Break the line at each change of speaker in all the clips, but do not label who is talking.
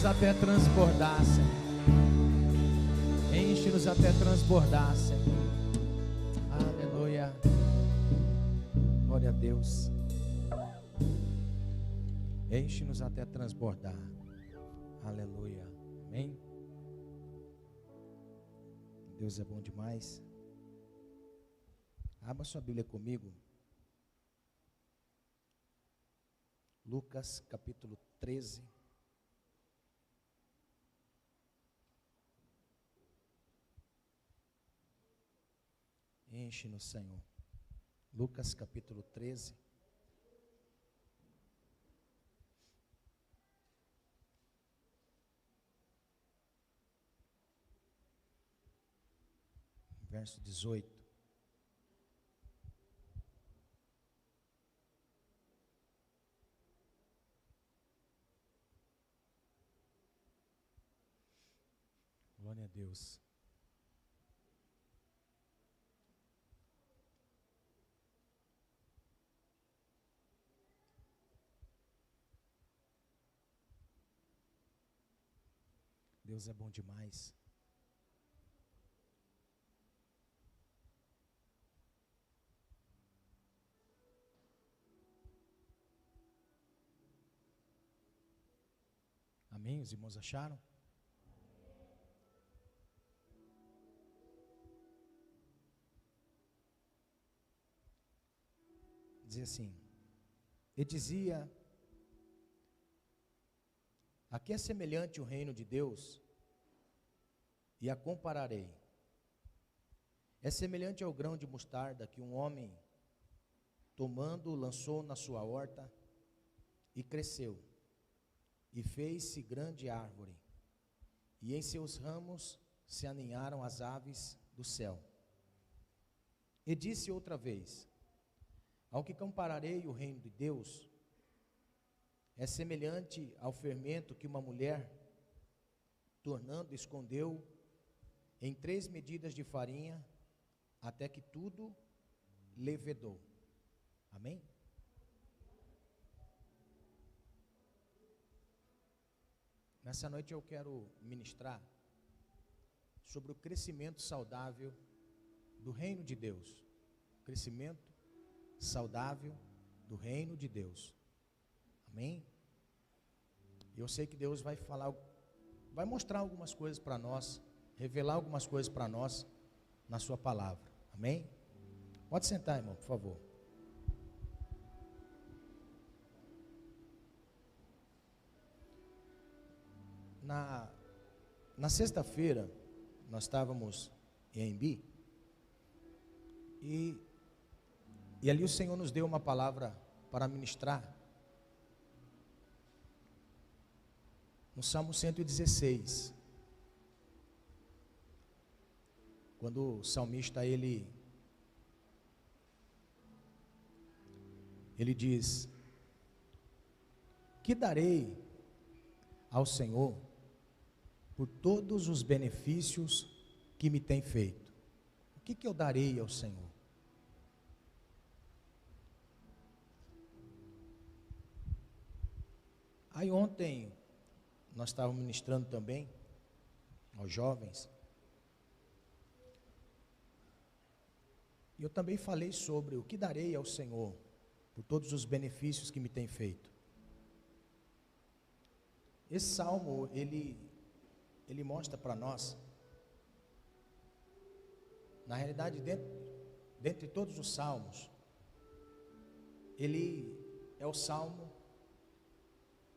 Enche-nos até transbordar, Senhor. Enche-nos até transbordar, Senhor. Aleluia. Glória a Deus. Enche-nos até transbordar. Aleluia. Amém. Deus é bom demais. Abra sua Bíblia comigo. Lucas capítulo 13. Enche-nos, Senhor. Lucas capítulo 13. Verso 18. Glória a Deus. Deus é bom demais. Amém? Os irmãos acharam? Dizia assim: e dizia: a que é semelhante o reino de Deus, e a compararei. É semelhante ao grão de mostarda que um homem, tomando, lançou na sua horta, e cresceu, e fez-se grande árvore, e em seus ramos se aninharam as aves do céu. E disse outra vez: ao que compararei o reino de Deus, é semelhante ao fermento que uma mulher, tornando, escondeu em 3 medidas de farinha, até que tudo levedou. Amém? Nessa noite eu quero ministrar sobre o crescimento saudável do reino de Deus. Crescimento saudável do reino de Deus. Amém? Eu sei que Deus vai falar, vai mostrar algumas coisas para nós, revelar algumas coisas para nós na sua palavra. Amém? Pode sentar, irmão, por favor. Na sexta-feira, nós estávamos em Embi, e ali o Senhor nos deu uma palavra para ministrar, no Salmo 116, quando o salmista, ele diz: que darei ao Senhor por todos os benefícios que me tem feito? O que eu darei ao Senhor? Aí ontem nós estávamos ministrando também aos jovens, e eu também falei sobre o que darei ao Senhor por todos os benefícios que me tem feito. Esse salmo, ele mostra para nós, na realidade, dentre todos os salmos, ele é o salmo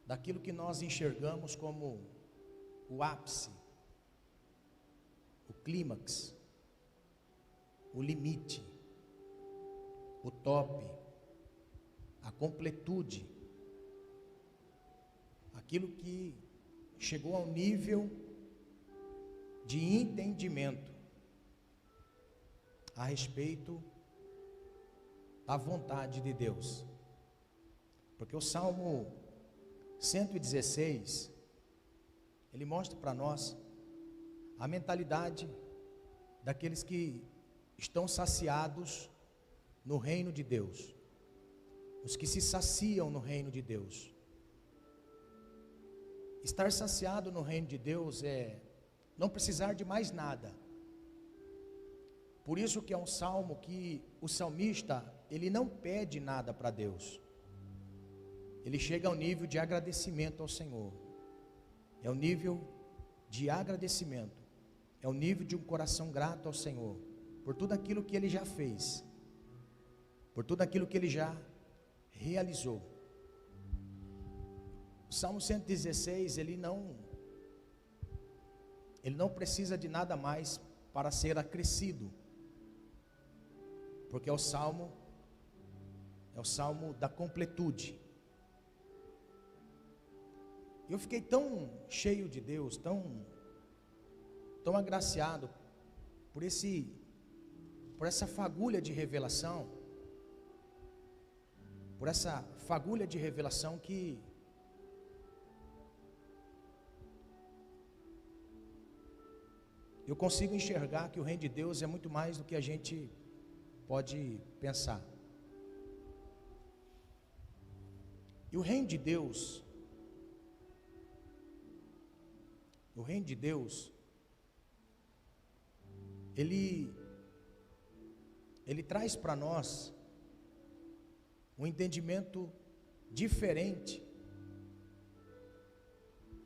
daquilo que nós enxergamos como o ápice, o clímax, o limite, o top, a completude, aquilo que chegou ao nível de entendimento a respeito da vontade de Deus. Porque o Salmo 116, ele mostra para nós a mentalidade daqueles que estão saciados no reino de Deus, os que se saciam no reino de Deus. Estar saciado no reino de Deus é não precisar de mais nada. Por isso que é um salmo que o salmista, ele não pede nada para Deus. Ele chega ao nível de agradecimento ao Senhor. É o nível de agradecimento. É o nível de um coração grato ao Senhor, por tudo aquilo que Ele já fez, por tudo aquilo que Ele já realizou. O Salmo 116, ele não precisa de nada mais para ser acrescido, porque é o salmo da completude. Eu fiquei tão cheio de Deus, tão agraciado por essa fagulha de revelação, que eu consigo enxergar que o reino de Deus é muito mais do que a gente pode pensar. E o reino de Deus, ele traz para nós um entendimento diferente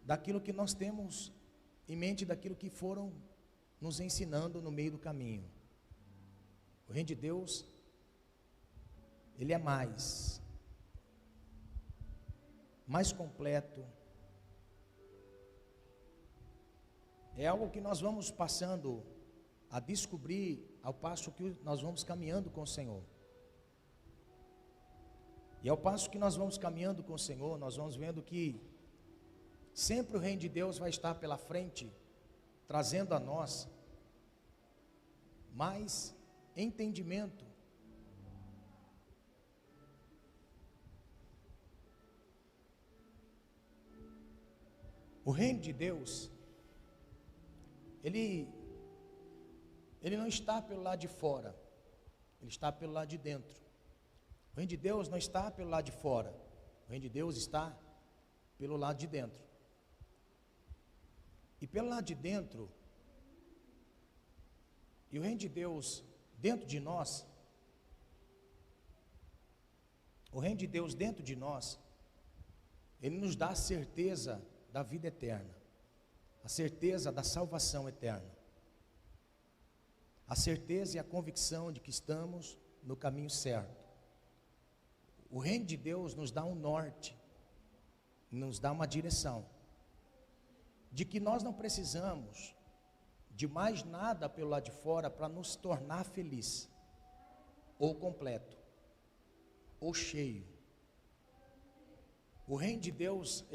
daquilo que nós temos em mente, daquilo que foram nos ensinando no meio do caminho. O reino de Deus, ele é mais completo. É algo que nós vamos passando a descobrir ao passo que nós vamos caminhando com o Senhor. E ao passo que nós vamos caminhando com o Senhor, nós vamos vendo que sempre o reino de Deus vai estar pela frente, trazendo a nós mais entendimento. O reino de Deus, ele não está pelo lado de fora, ele está pelo lado de dentro. O reino de Deus não está pelo lado de fora, o reino de Deus está pelo lado de dentro. E pelo lado de dentro, e o reino de Deus dentro de nós, o reino de Deus dentro de nós, ele nos dá a certeza da vida eterna, a certeza da salvação eterna, a certeza e a convicção de que estamos no caminho certo. O reino de Deus nos dá um norte, nos dá uma direção, de que nós não precisamos de mais nada pelo lado de fora para nos tornar feliz, ou completo, ou cheio. O reino de Deus,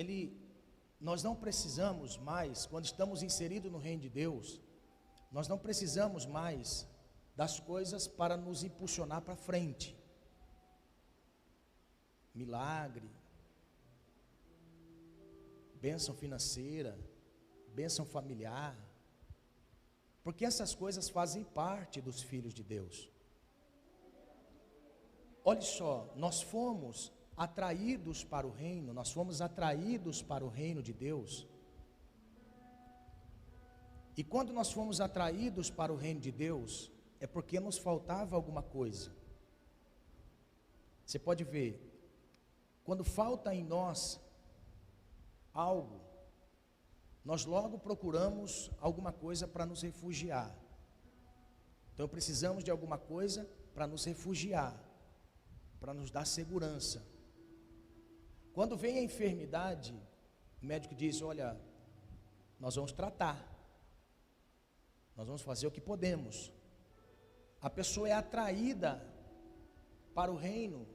nós não precisamos mais, quando estamos inseridos no reino de Deus, nós não precisamos mais das coisas para nos impulsionar para frente. Milagre, bênção financeira, bênção familiar, porque essas coisas fazem parte dos filhos de Deus. Olha só, nós fomos atraídos para o reino, nós fomos atraídos para o reino de Deus. E quando nós fomos atraídos para o reino de Deus, é porque nos faltava alguma coisa. Você pode ver, quando falta em nós algo, nós logo procuramos alguma coisa para nos refugiar. Então precisamos de alguma coisa para nos refugiar, para nos dar segurança. Quando vem a enfermidade, o médico diz: olha, nós vamos tratar, nós vamos fazer o que podemos. A pessoa é atraída para o reino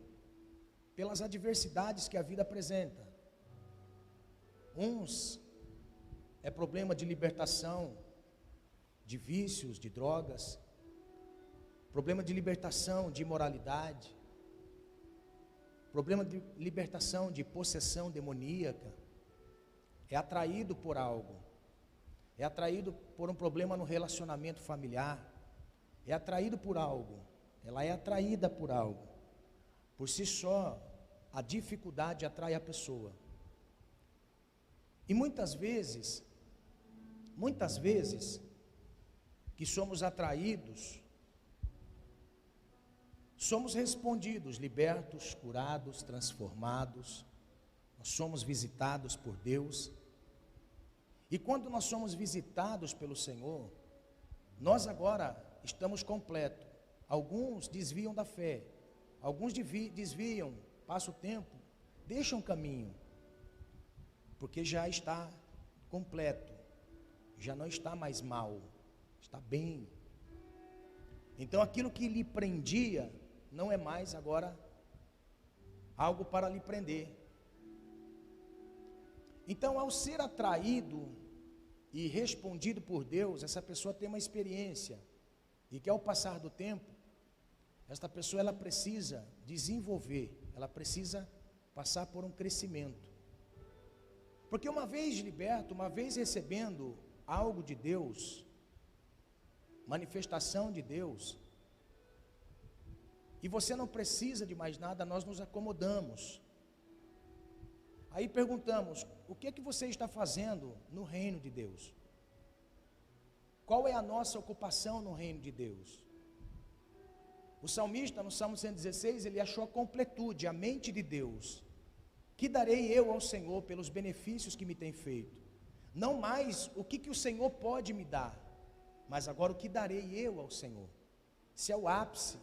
pelas adversidades que a vida apresenta. Uns é problema de libertação de vícios, de drogas, problema de libertação de imoralidade, problema de libertação de possessão demoníaca. É atraído por algo, é atraído por um problema no relacionamento familiar, é atraído por algo, ela é atraída por algo. Por si só, a dificuldade atrai a pessoa. E muitas vezes que somos atraídos, somos respondidos, libertos, curados, transformados, nós somos visitados por Deus. E quando nós somos visitados pelo Senhor, nós agora estamos completos. Alguns desviam da fé, alguns desviam, passa o tempo, deixam o caminho, porque já está completo, já não está mais mal, está bem. Então aquilo que lhe prendia, não é mais agora algo para lhe prender. Então, ao ser atraído e respondido por Deus, essa pessoa tem uma experiência, e que ao passar do tempo, esta pessoa ela precisa desenvolver, ela precisa passar por um crescimento. Porque uma vez liberto, uma vez recebendo algo de Deus, manifestação de Deus, e você não precisa de mais nada, nós nos acomodamos. Aí perguntamos, o que é que você está fazendo no reino de Deus? Qual é a nossa ocupação no reino de Deus? O salmista, no Salmo 116, ele achou a completude, a mente de Deus. Que darei eu ao Senhor pelos benefícios que me tem feito? Não mais o que o Senhor pode me dar, mas agora o que darei eu ao Senhor? Esse é o ápice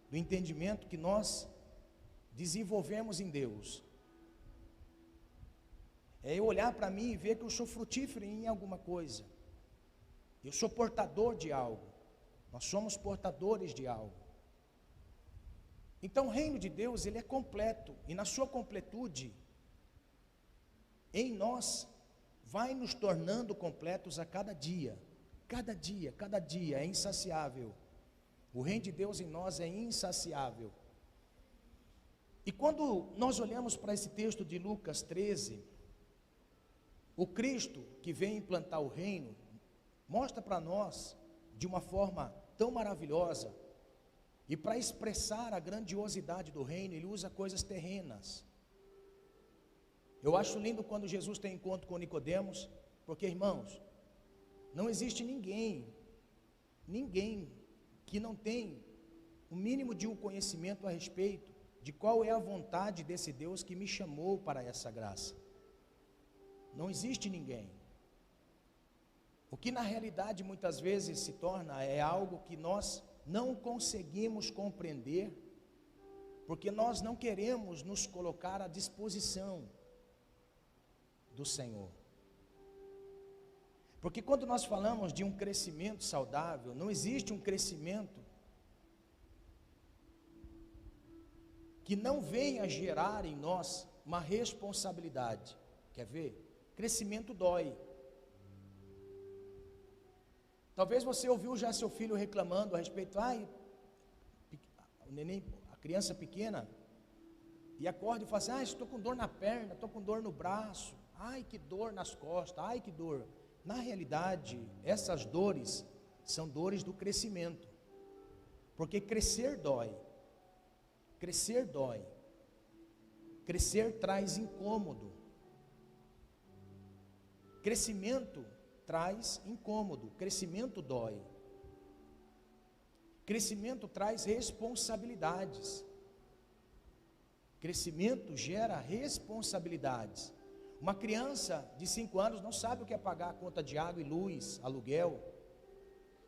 do entendimento que nós desenvolvemos em Deus. É eu olhar para mim e ver que eu sou frutífero em alguma coisa. Eu sou portador de algo. Nós somos portadores de algo. Então o reino de Deus, ele é completo. E na sua completude, em nós, vai nos tornando completos a cada dia. Cada dia, é insaciável. O reino de Deus em nós é insaciável. E quando nós olhamos para esse texto de Lucas 13, o Cristo que vem implantar o reino, mostra para nós, de uma forma tão maravilhosa, e para expressar a grandiosidade do reino, ele usa coisas terrenas. Eu acho lindo quando Jesus tem encontro com Nicodemos, porque, irmãos, não existe ninguém que não tem o mínimo de um conhecimento a respeito de qual é a vontade desse Deus que me chamou para essa graça. Não existe ninguém. O que na realidade muitas vezes se torna é algo que nós não conseguimos compreender, porque nós não queremos nos colocar à disposição do Senhor. Porque quando nós falamos de um crescimento saudável, não existe um crescimento que não venha gerar em nós uma responsabilidade. Quer ver? Crescimento dói. Talvez você ouviu já seu filho reclamando a respeito, o neném, a criança pequena, e acorda e fala assim, estou com dor na perna, estou com dor no braço, que dor nas costas, que dor. Na realidade, essas dores são dores do crescimento, porque crescer dói, crescer traz incômodo, crescimento traz incômodo, crescimento dói, crescimento traz responsabilidades, crescimento gera responsabilidades. Uma criança de 5 anos não sabe o que é pagar a conta de água e luz, aluguel,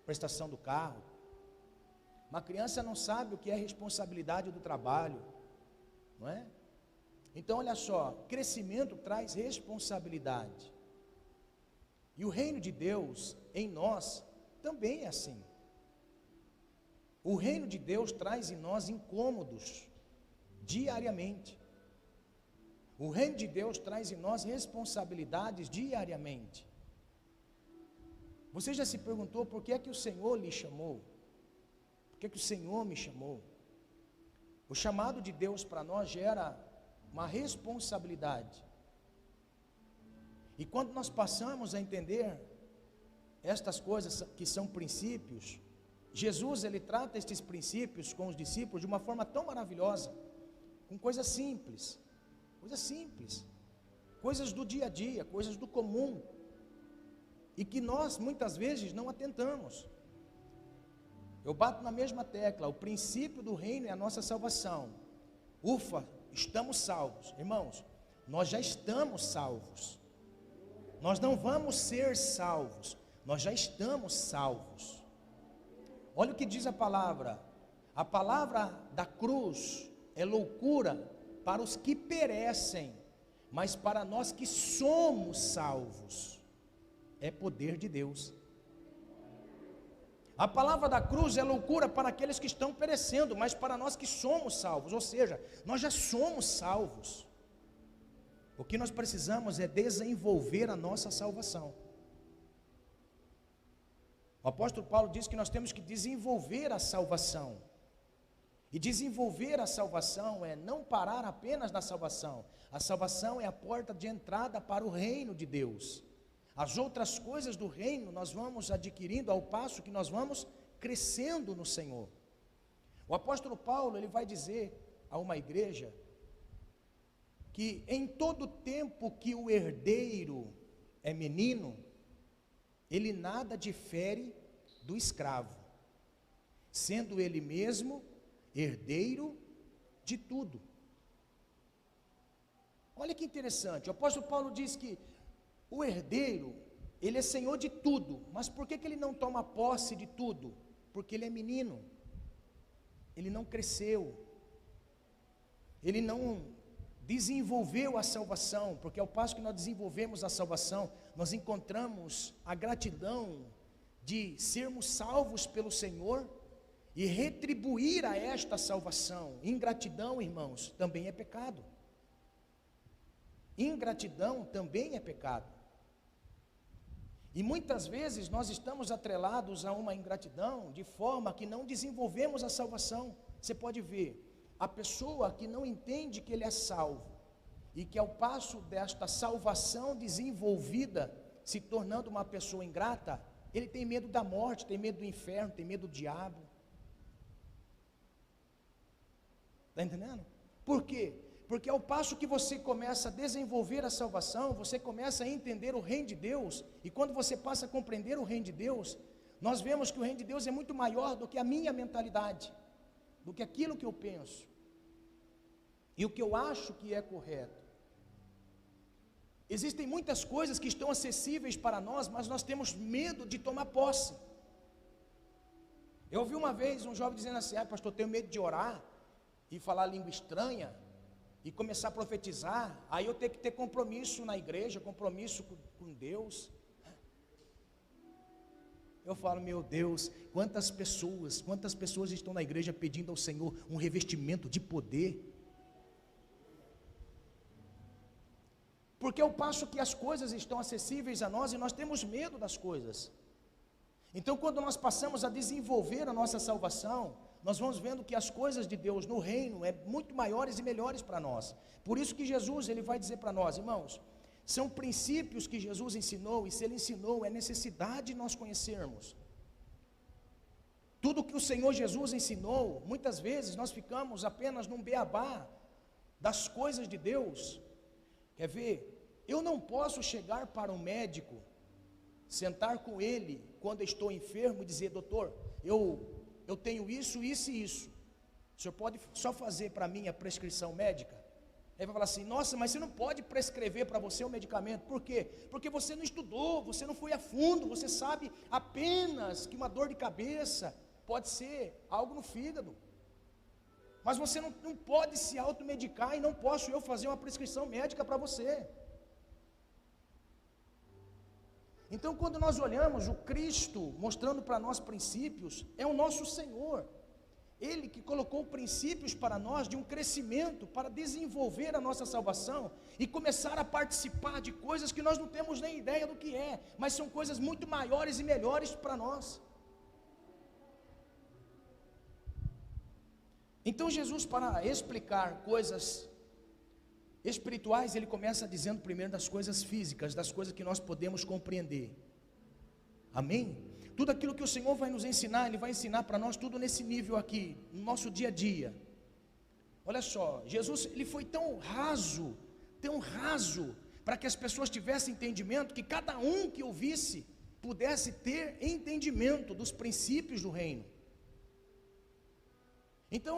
prestação do carro. Uma criança não sabe o que é responsabilidade do trabalho, não é? Então olha só, crescimento traz responsabilidade. E o reino de Deus em nós também é assim. O reino de Deus traz em nós incômodos diariamente. O reino de Deus traz em nós responsabilidades diariamente. Você já se perguntou por que é que o Senhor lhe chamou? Por que é que o Senhor me chamou? O chamado de Deus para nós gera uma responsabilidade. E quando nós passamos a entender estas coisas que são princípios, Jesus ele trata estes princípios com os discípulos de uma forma tão maravilhosa, com coisas simples, coisas do dia a dia, coisas do comum, e que nós muitas vezes não atentamos. Eu bato na mesma tecla, o princípio do reino é a nossa salvação. Ufa, estamos salvos. Irmãos, nós já estamos salvos. Nós não vamos ser salvos, nós já estamos salvos. Olha o que diz a palavra da cruz é loucura para os que perecem, mas para nós que somos salvos, é poder de Deus. A palavra da cruz é loucura para aqueles que estão perecendo, mas para nós que somos salvos, ou seja, nós já somos salvos. O que nós precisamos é desenvolver a nossa salvação. O apóstolo Paulo diz que nós temos que desenvolver a salvação. E desenvolver a salvação é não parar apenas na salvação. A salvação é a porta de entrada para o reino de Deus. As outras coisas do reino nós vamos adquirindo ao passo que nós vamos crescendo no Senhor. O apóstolo Paulo, ele vai dizer a uma igreja que em todo tempo que o herdeiro é menino, ele nada difere do escravo, sendo ele mesmo herdeiro de tudo. Olha que interessante, o apóstolo Paulo diz que o herdeiro, ele é senhor de tudo, mas por que ele não toma posse de tudo? Porque ele é menino, ele não cresceu, ele não desenvolveu a salvação, porque ao passo que nós desenvolvemos a salvação, nós encontramos a gratidão de sermos salvos pelo Senhor e retribuir a esta salvação. Ingratidão, irmãos, também é pecado. Ingratidão também é pecado. E muitas vezes nós estamos atrelados a uma ingratidão de forma que não desenvolvemos a salvação. Você pode ver, a pessoa que não entende que ele é salvo e que ao passo desta salvação desenvolvida, se tornando uma pessoa ingrata, ele tem medo da morte, tem medo do inferno, tem medo do diabo. Está entendendo? Por quê? Porque ao passo que você começa a desenvolver a salvação, você começa a entender o reino de Deus, e quando você passa a compreender o reino de Deus, nós vemos que o reino de Deus é muito maior do que a minha mentalidade, do que aquilo que eu penso, e o que eu acho que é correto. Existem muitas coisas que estão acessíveis para nós, mas nós temos medo de tomar posse. Eu ouvi uma vez um jovem dizendo assim: pastor, eu tenho medo de orar, e falar língua estranha, e começar a profetizar, aí eu tenho que ter compromisso na igreja, compromisso com Deus. Eu falo, meu Deus, quantas pessoas estão na igreja pedindo ao Senhor um revestimento de poder, porque ao passo que as coisas estão acessíveis a nós, e nós temos medo das coisas. Então quando nós passamos a desenvolver a nossa salvação, nós vamos vendo que as coisas de Deus no reino é muito maiores e melhores para nós. Por isso que Jesus, ele vai dizer para nós, irmãos, são princípios que Jesus ensinou, e se ele ensinou, é necessidade de nós conhecermos. Tudo que o Senhor Jesus ensinou, muitas vezes nós ficamos apenas num beabá das coisas de Deus. Quer ver? Eu não posso chegar para um médico, sentar com ele quando eu estou enfermo e dizer: doutor, eu tenho isso, isso e isso, o senhor pode só fazer para mim a prescrição médica? Ele vai falar assim: nossa, mas você não pode prescrever para você o medicamento. Por quê? Porque você não estudou, você não foi a fundo, você sabe apenas que uma dor de cabeça pode ser algo no fígado, mas você não pode se automedicar, e não posso eu fazer uma prescrição médica para você. Então quando nós olhamos o Cristo mostrando para nós princípios, é o nosso Senhor, Ele que colocou princípios para nós de um crescimento, para desenvolver a nossa salvação, e começar a participar de coisas que nós não temos nem ideia do que é, mas são coisas muito maiores e melhores para nós. Então Jesus, para explicar coisas espirituais, ele começa dizendo primeiro das coisas físicas, das coisas que nós podemos compreender. Amém? Tudo aquilo que o Senhor vai nos ensinar, Ele vai ensinar para nós tudo nesse nível aqui, no nosso dia a dia. Olha só, Jesus, Ele foi tão raso, para que as pessoas tivessem entendimento, que cada um que ouvisse pudesse ter entendimento dos princípios do reino. Então,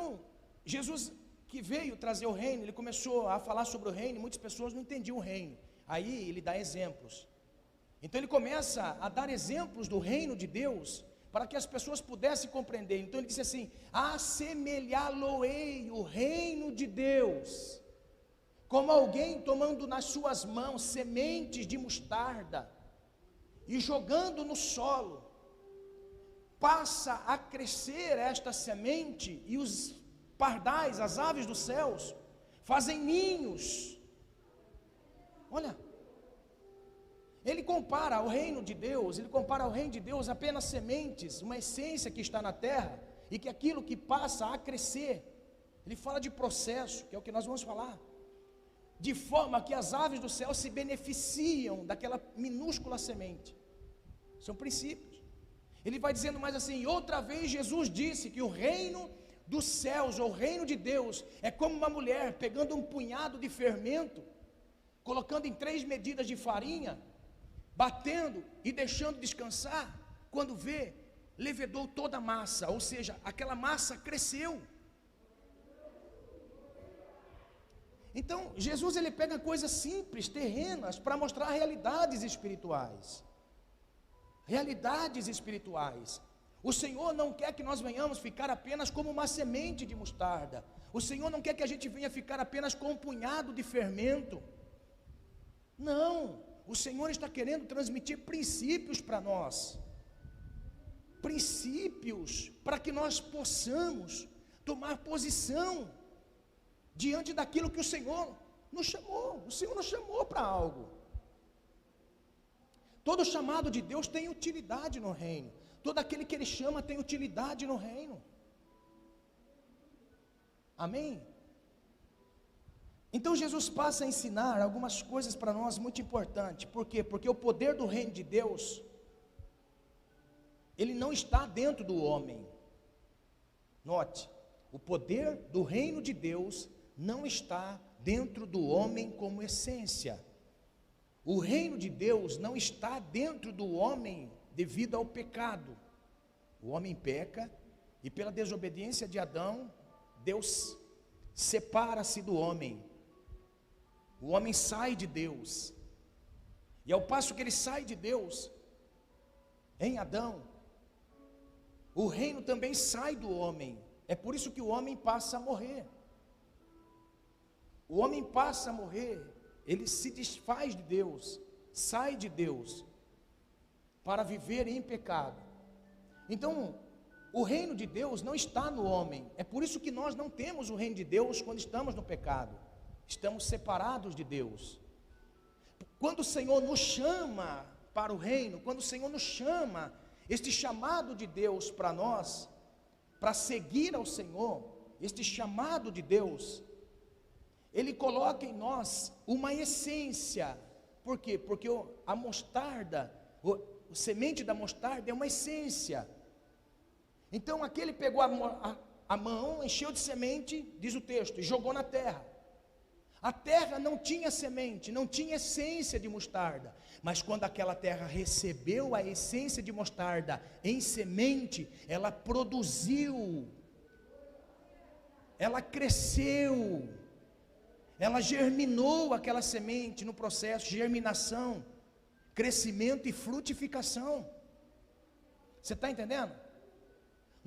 Jesus que veio trazer o reino, ele começou a falar sobre o reino, e muitas pessoas não entendiam o reino. Aí ele dá exemplos. Então ele começa a dar exemplos do reino de Deus, para que as pessoas pudessem compreender. Então ele disse assim: assemelhá-lo-ei o reino de Deus, como alguém tomando nas suas mãos sementes de mostarda, e jogando no solo, passa a crescer esta semente, e os pardais, as aves dos céus, fazem ninhos. Olha, ele compara o reino de Deus, apenas sementes, uma essência que está na terra, e que aquilo que passa a crescer, ele fala de processo, que é o que nós vamos falar, de forma que as aves do céu se beneficiam daquela minúscula semente. São princípios. Ele vai dizendo mais assim: outra vez Jesus disse que o reino dos céus, ou o reino de Deus, é como uma mulher pegando um punhado de fermento, colocando em 3 medidas de farinha, batendo e deixando descansar. Quando vê, levedou toda a massa, ou seja, aquela massa cresceu. Então, Jesus ele pega coisas simples, terrenas, para mostrar realidades espirituais. Realidades espirituais. O Senhor não quer que nós venhamos ficar apenas como uma semente de mostarda. O Senhor não quer que a gente venha ficar apenas com um punhado de fermento. Não, o Senhor está querendo transmitir princípios para nós. Princípios para que nós possamos tomar posição diante daquilo que o Senhor nos chamou. O Senhor nos chamou para algo. Todo chamado de Deus tem utilidade no reino. Todo aquele que Ele chama tem utilidade no reino. Amém? Então Jesus passa a ensinar algumas coisas para nós muito importantes. Por quê? Porque o poder do reino de Deus, ele não está dentro do homem. Note, o poder do reino de Deus não está dentro do homem como essência. O reino de Deus não está dentro do homem devido ao pecado. O homem peca, e pela desobediência de Adão, Deus separa-se do homem. O homem sai de Deus, e ao passo que ele sai de Deus, em Adão, o reino também sai do homem. É por isso que o homem passa a morrer. O homem passa a morrer, ele se desfaz de Deus, sai de Deus, para viver em pecado. Então, o reino de Deus não está no homem. É por isso que nós não temos o reino de Deus quando estamos no pecado. Estamos separados de Deus. Quando o Senhor nos chama para o reino, quando o Senhor nos chama, este chamado de Deus para nós, para seguir ao Senhor, este chamado de Deus, Ele coloca em nós uma essência. Por quê? Porque a mostarda, a semente da mostarda é uma essência. Então aquele pegou a mão, encheu de semente, diz o texto, e jogou na terra. A terra não tinha semente, não tinha essência de mostarda. Mas quando aquela terra recebeu a essência de mostarda em semente, ela produziu, ela cresceu, ela germinou aquela semente no processo de germinação, crescimento e frutificação. Você está entendendo?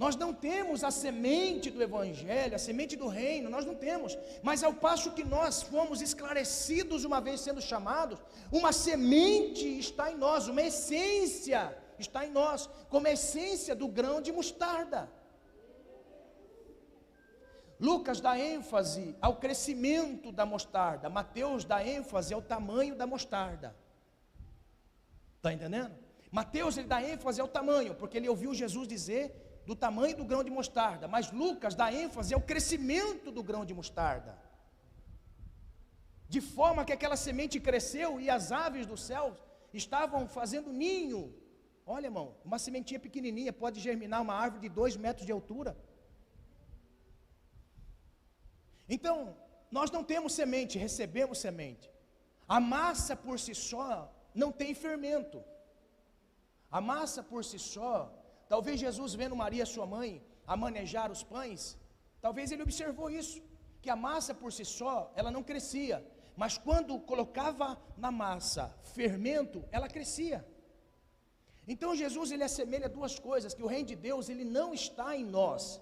Nós não temos a semente do Evangelho, a semente do reino, nós não temos. Mas ao passo que nós fomos esclarecidos uma vez sendo chamados, uma semente está em nós, uma essência está em nós, como a essência do grão de mostarda. Lucas dá ênfase ao crescimento da mostarda, Mateus dá ênfase ao tamanho da mostarda. Está entendendo? Mateus ele dá ênfase ao tamanho, porque ele ouviu Jesus dizer do tamanho do grão de mostarda, mas Lucas dá ênfase ao crescimento do grão de mostarda, de forma que aquela semente cresceu e as aves do céu estavam fazendo ninho. Olha, irmão, uma sementinha pequenininha pode germinar uma árvore de 2 metros de altura. Então, nós não temos semente, recebemos semente. A massa por si só não tem fermento. A massa por si só, talvez Jesus vendo Maria, sua mãe, a manejar os pães, talvez ele observou isso, que a massa por si só, ela não crescia, mas quando colocava na massa fermento, ela crescia. Então Jesus, ele assemelha duas coisas, que o reino de Deus, ele não está em nós.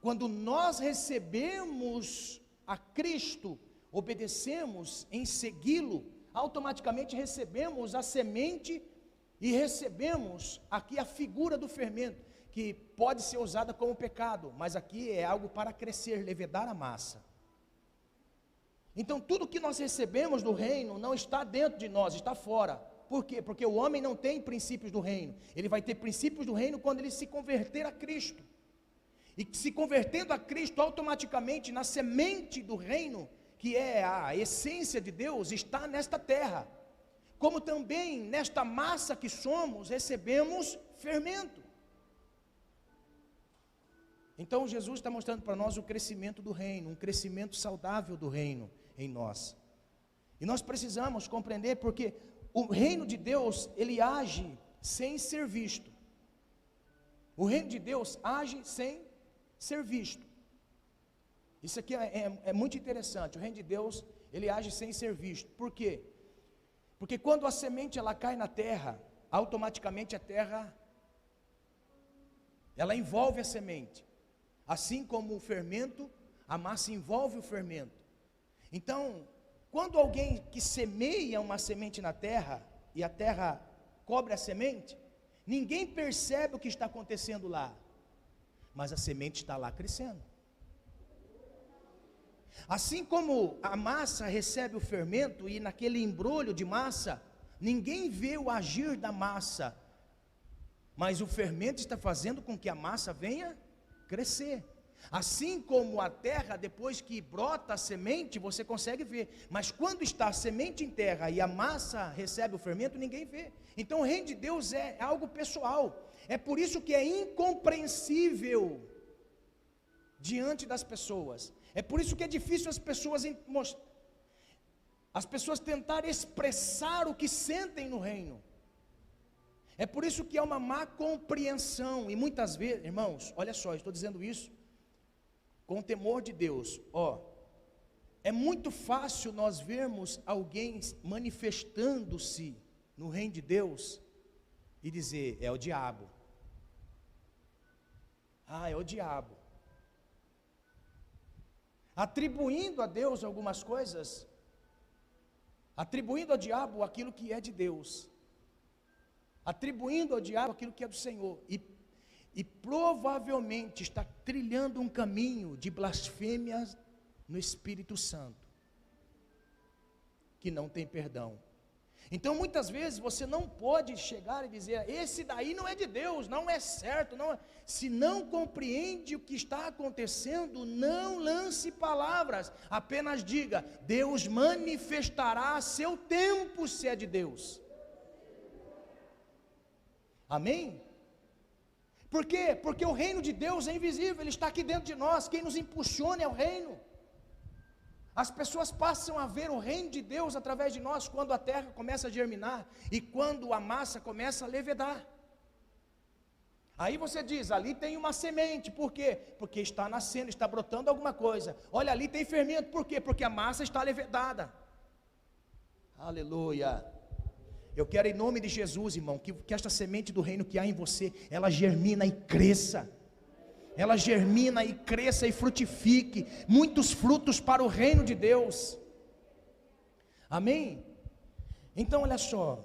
Quando nós recebemos a Cristo, obedecemos em segui-lo, automaticamente recebemos a semente e recebemos aqui a figura do fermento, que pode ser usada como pecado, mas aqui é algo para crescer, levedar a massa. Então tudo que nós recebemos do reino não está dentro de nós, está fora. Por quê? Porque o homem não tem princípios do reino. Ele vai ter princípios do reino quando ele se converter a Cristo. E se convertendo a Cristo, automaticamente na semente do reino, que é a essência de Deus, está nesta terra. Como também nesta massa que somos, recebemos fermento. Então Jesus está mostrando para nós o crescimento do reino, um crescimento saudável do reino em nós. E nós precisamos compreender, porque o reino de Deus, ele age sem ser visto. O reino de Deus age sem ser visto. Isso aqui é muito interessante. O reino de Deus, ele age sem ser visto. Por quê? Porque quando a semente ela cai na terra, automaticamente a terra, ela envolve a semente. Assim como o fermento, a massa envolve o fermento. Então, quando alguém que semeia uma semente na terra, e a terra cobre a semente, ninguém percebe o que está acontecendo lá, mas a semente está lá crescendo. Assim como a massa recebe o fermento, e naquele embrulho de massa, ninguém vê o agir da massa, mas o fermento está fazendo com que a massa venha crescer. Assim como a terra, depois que brota a semente, você consegue ver, mas quando está a semente em terra e a massa recebe o fermento, ninguém vê. Então o reino de Deus é algo pessoal. É por isso que é incompreensível diante das pessoas. É por isso que é difícil as pessoas tentarem expressar o que sentem no reino. É por isso que há uma má compreensão. E muitas vezes, irmãos, olha só, eu estou dizendo isso com o temor de Deus. É muito fácil nós vermos alguém manifestando-se no reino de Deus e dizer, é o diabo. É o diabo. Atribuindo a Deus algumas coisas, atribuindo ao diabo aquilo que é de Deus, atribuindo ao diabo aquilo que é do Senhor, e provavelmente está trilhando um caminho de blasfêmia no Espírito Santo, que não tem perdão. Então muitas vezes você não pode chegar e dizer, esse daí não é de Deus, não é certo, não é. Se não compreende o que está acontecendo, não lance palavras, apenas diga, Deus manifestará a seu tempo se é de Deus. Amém? Por quê? Porque o reino de Deus é invisível, ele está aqui dentro de nós, quem nos impulsiona é o reino. As pessoas passam a ver o reino de Deus através de nós, quando a terra começa a germinar, e quando a massa começa a levedar. Aí você diz, ali tem uma semente, por quê? Porque está nascendo, está brotando alguma coisa. Olha, ali tem fermento, por quê? Porque a massa está levedada. Aleluia. Eu quero em nome de Jesus, irmão, que esta semente do reino que há em você, ela germina e cresça. Ela germina e cresça e frutifique muitos frutos para o reino de Deus. Amém? Então olha só,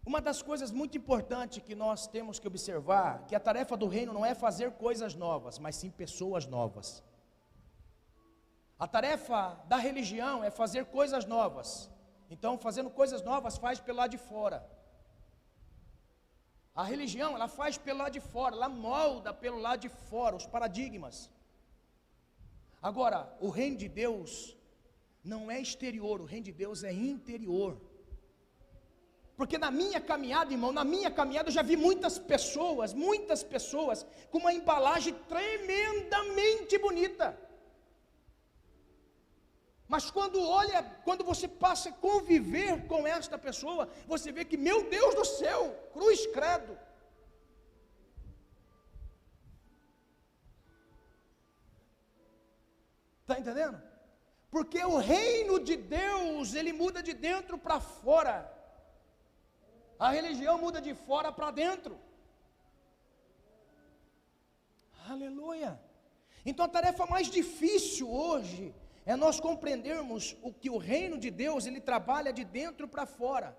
uma das coisas muito importantes que nós temos que observar, que a tarefa do reino não é fazer coisas novas, mas sim pessoas novas. A tarefa da religião é fazer coisas novas. Então, fazendo coisas novas, faz pelo lado de fora. A religião, ela faz pelo lado de fora, ela molda pelo lado de fora os paradigmas. Agora, o reino de Deus não é exterior, o reino de Deus é interior. Porque na minha caminhada, irmão, na minha caminhada eu já vi muitas pessoas com uma embalagem tremendamente bonita. Mas quando você passa a conviver com esta pessoa, você vê que, meu Deus do céu, cruz credo. Está entendendo? Porque o reino de Deus, ele muda de dentro para fora. A religião muda de fora para dentro. Aleluia. Então a tarefa mais difícil hoje é nós compreendermos o que o reino de Deus, ele trabalha de dentro para fora.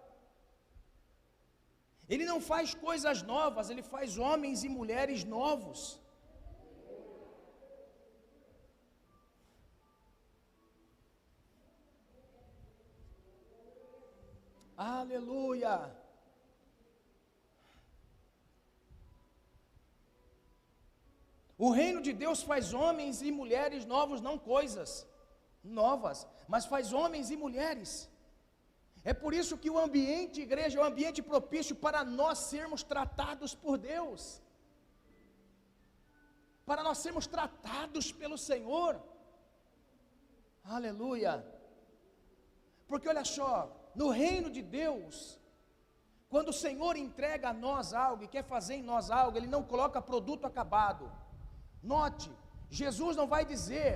Ele não faz coisas novas, ele faz homens e mulheres novos. Aleluia. O reino de Deus faz homens e mulheres novos, não coisas novas, mas faz homens e mulheres. É por isso que o ambiente igreja é um ambiente propício para nós sermos tratados por Deus, para nós sermos tratados pelo Senhor. Aleluia. Porque olha só, no reino de Deus, quando o Senhor entrega a nós algo e quer fazer em nós algo, Ele não coloca produto acabado. Note, Jesus não vai dizer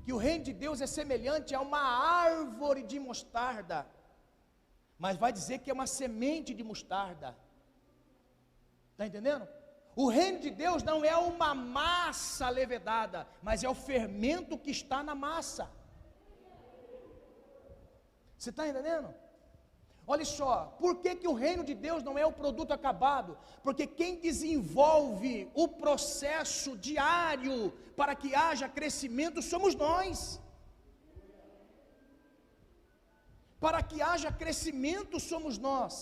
que o reino de Deus é semelhante a uma árvore de mostarda, mas vai dizer que é uma semente de mostarda. Está entendendo? O reino de Deus não é uma massa levedada, mas é o fermento que está na massa. Você está entendendo? Olha só, por que o reino de Deus não é o produto acabado? Porque quem desenvolve o processo diário para que haja crescimento somos nós. Para que haja crescimento somos nós.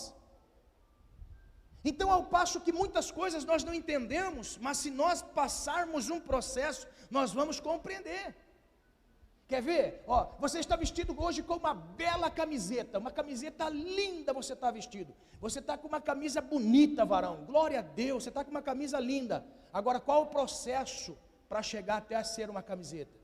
Então, ao passo que muitas coisas nós não entendemos, mas se nós passarmos um processo, nós vamos compreender. Quer ver? Ó, você está vestido hoje com uma bela camiseta, uma camiseta linda você está vestido. Você está com uma camisa bonita, varão, glória a Deus, você está com uma camisa linda. Agora, qual o processo para chegar até a ser uma camiseta?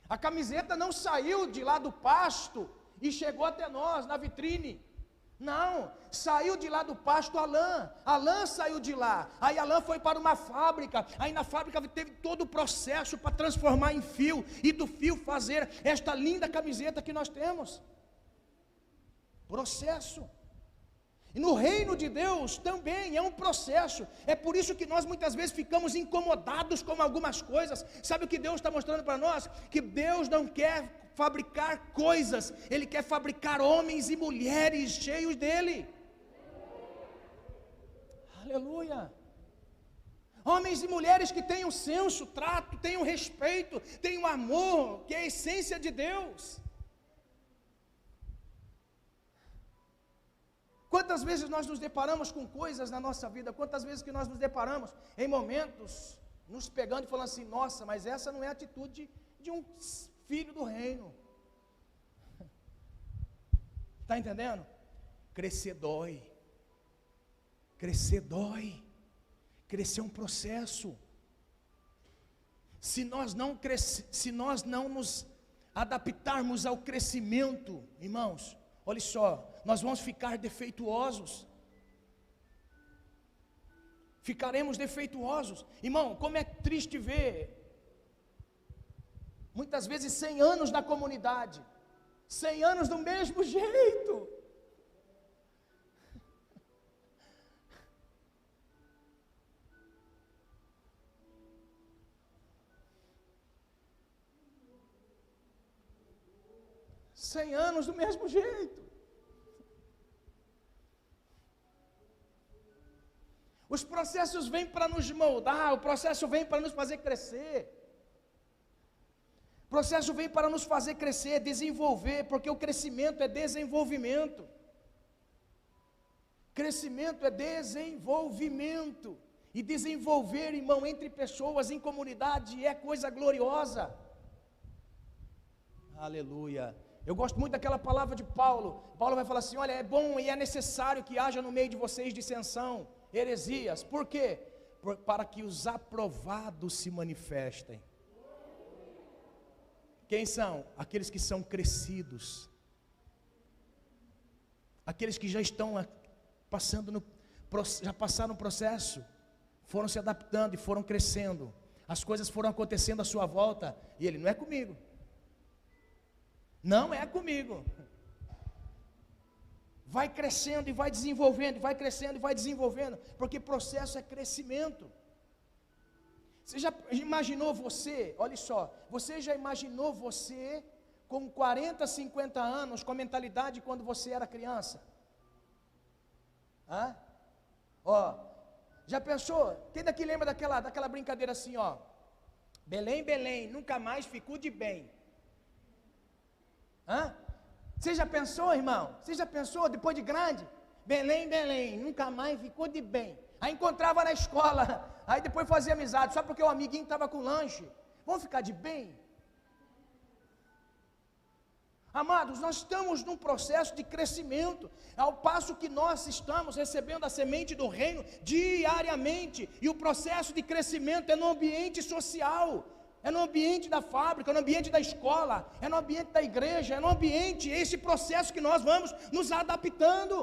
A camiseta não saiu de lá do pasto e chegou até nós, na vitrine. Não, saiu de lá do pasto a lã saiu de lá, aí a lã foi para uma fábrica, aí na fábrica teve todo o processo para transformar em fio, e do fio fazer esta linda camiseta que nós temos, processo. E no reino de Deus também é um processo, é por isso que nós muitas vezes ficamos incomodados com algumas coisas. Sabe o que Deus está mostrando para nós? Que Deus não quer fabricar coisas, Ele quer fabricar homens e mulheres cheios dEle. Aleluia. Homens e mulheres que tenham senso, trato, tenham respeito, tenham amor, que é a essência de Deus. Quantas vezes nós nos deparamos com coisas na nossa vida, quantas vezes que nós nos deparamos em momentos, nos pegando e falando assim, nossa, mas essa não é a atitude de um filho do reino. Está entendendo? Crescer dói. Crescer dói. Crescer é um processo. Se nós não nos adaptarmos ao crescimento, irmãos, olha só, nós vamos ficar defeituosos. Ficaremos defeituosos. Irmão, como é triste ver muitas vezes 100 anos na comunidade, 100 anos do mesmo jeito. Cem anos do mesmo jeito. Os processos vêm para nos moldar, o processo vem para nos fazer crescer. O processo vem para nos fazer crescer, desenvolver, porque o crescimento é desenvolvimento. Crescimento é desenvolvimento. E desenvolver, irmão, entre pessoas, em comunidade, é coisa gloriosa. Aleluia. Eu gosto muito daquela palavra de Paulo. Paulo vai falar assim, olha, é bom e é necessário que haja no meio de vocês dissensão, heresias. Por quê? para que os aprovados se manifestem. Quem são? Aqueles que são crescidos, aqueles que já estão já passaram o processo, foram se adaptando e foram crescendo, as coisas foram acontecendo à sua volta, e ele: não é comigo, não é comigo. Vai crescendo e vai desenvolvendo, vai crescendo e vai desenvolvendo, porque processo é crescimento. Você já imaginou olha só, você já imaginou você com 40, 50 anos, com a mentalidade quando você era criança? Ó, já pensou? Quem daqui lembra daquela brincadeira assim, ó? Belém, Belém, nunca mais ficou de bem. Você já pensou, irmão? Você já pensou, depois de grande? Belém, Belém, nunca mais ficou de bem. Aí encontrava na escola, aí depois fazia amizade, só porque o amiguinho estava com lanche. Vamos ficar de bem? Amados, nós estamos num processo de crescimento, ao passo que nós estamos recebendo a semente do reino diariamente, e o processo de crescimento é no ambiente social, é no ambiente da fábrica, é no ambiente da escola, é no ambiente da igreja, é no ambiente, é esse processo que nós vamos nos adaptando.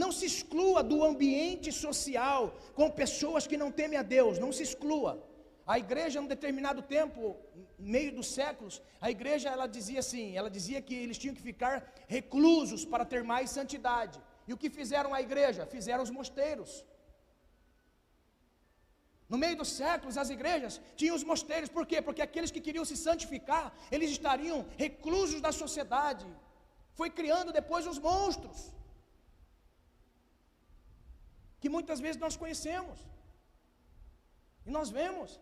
Não se exclua do ambiente social com pessoas que não temem a Deus, não se exclua. A igreja, em um determinado tempo, no meio dos séculos, a igreja ela dizia que eles tinham que ficar reclusos para ter mais santidade. E o que fizeram a igreja? Fizeram os mosteiros. No meio dos séculos, as igrejas tinham os mosteiros. Por quê? Porque aqueles que queriam se santificar, eles estariam reclusos da sociedade. Foi criando depois os monstros, que muitas vezes nós conhecemos, e nós vemos.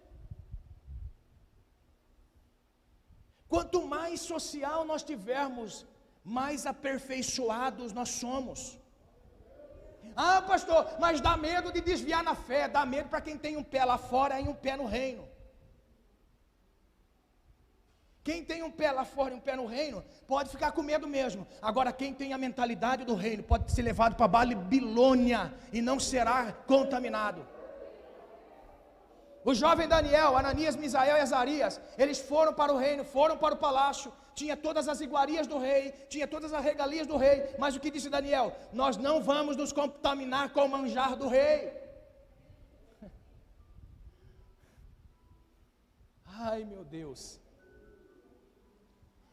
Quanto mais social nós tivermos, mais aperfeiçoados nós somos. Pastor, mas dá medo de desviar na fé, dá medo para quem tem um pé lá fora e um pé no reino. Quem tem um pé lá fora e um pé no reino, pode ficar com medo mesmo. Agora, quem tem a mentalidade do reino, pode ser levado para Babilônia e não será contaminado. O jovem Daniel, Ananias, Misael e Azarias, eles foram para o reino, foram para o palácio, tinha todas as iguarias do rei, tinha todas as regalias do rei, mas o que disse Daniel? Nós não vamos nos contaminar com o manjar do rei. Ai, meu Deus.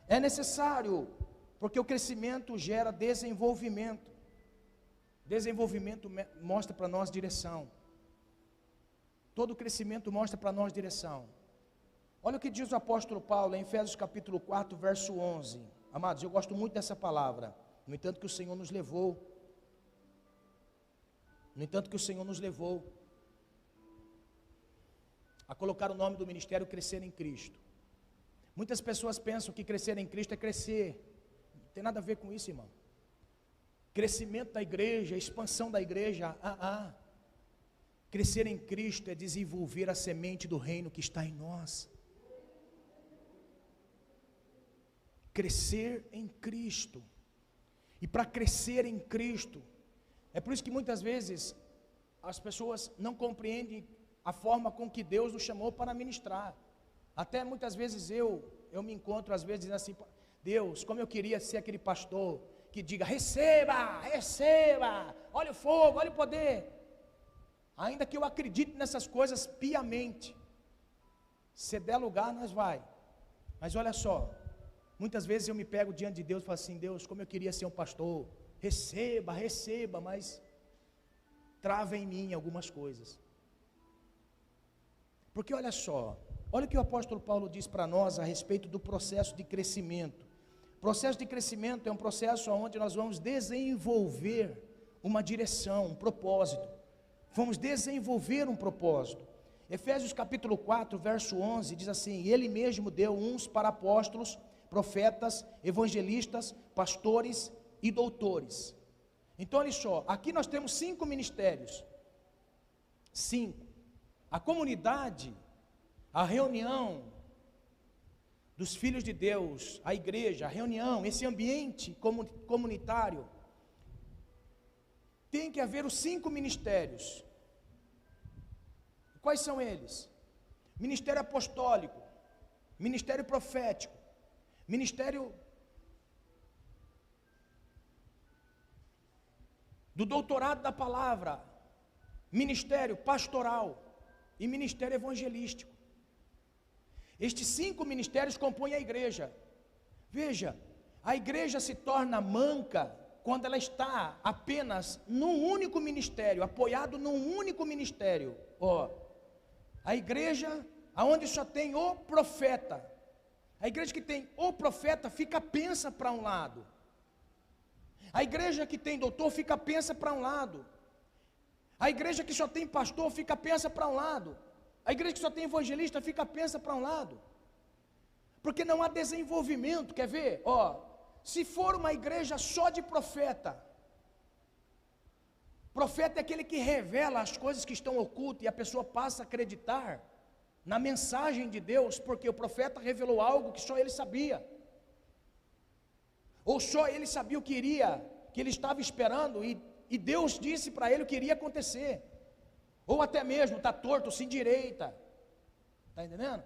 É necessário, porque o crescimento gera desenvolvimento. Desenvolvimento mostra para nós direção. Todo crescimento mostra para nós direção. Olha o que diz o apóstolo Paulo em Efésios capítulo 4, verso 11. Amados, eu gosto muito dessa palavra. No entanto que o Senhor nos levou. No entanto que o Senhor nos levou a colocar o nome do ministério Crescer em Cristo. Muitas pessoas pensam que crescer em Cristo é crescer. Não tem nada a ver com isso, irmão. Crescimento da igreja, expansão da igreja, Crescer em Cristo é desenvolver a semente do reino que está em nós. Crescer em Cristo. E para crescer em Cristo, é por isso que muitas vezes as pessoas não compreendem a forma com que Deus nos chamou para ministrar. Até muitas vezes eu me encontro às vezes dizendo assim: Deus, como eu queria ser aquele pastor que diga: receba, receba, olha o fogo, olha o poder. Ainda que eu acredite nessas coisas piamente, se der lugar nós vai. Mas olha só, muitas vezes eu me pego diante de Deus e falo assim: Deus, como eu queria ser um pastor, receba, receba, mas trava em mim algumas coisas. Porque olha só, olha o que o apóstolo Paulo diz para nós a respeito do processo de crescimento. O processo de crescimento é um processo onde nós vamos desenvolver uma direção, um propósito. Vamos desenvolver um propósito. Efésios capítulo 4, verso 11, diz assim: Ele mesmo deu uns para apóstolos, profetas, evangelistas, pastores e doutores. Então olha só, aqui nós temos 5 ministérios. 5. A comunidade, a reunião dos filhos de Deus, a igreja, a reunião, esse ambiente comunitário, tem que haver os 5 ministérios. Quais são eles? Ministério apostólico, ministério profético, ministério do doutorado da palavra, ministério pastoral e ministério evangelístico. Estes 5 ministérios compõem a igreja. Veja, a igreja se torna manca quando ela está apenas num único ministério, apoiado num único ministério. A igreja aonde só tem o profeta, a igreja que tem o profeta fica pensa para um lado, a igreja que tem doutor fica pensa para um lado, a igreja que só tem pastor fica pensa para um lado, a igreja que só tem evangelista fica pensa para um lado, porque não há desenvolvimento. Quer ver? Se for uma igreja só de profeta, profeta é aquele que revela as coisas que estão ocultas e a pessoa passa a acreditar na mensagem de Deus, porque o profeta revelou algo que só ele sabia, ou só ele sabia o que ele estava esperando, e Deus disse para ele o que iria acontecer, ou até mesmo está torto, se endireita, está entendendo?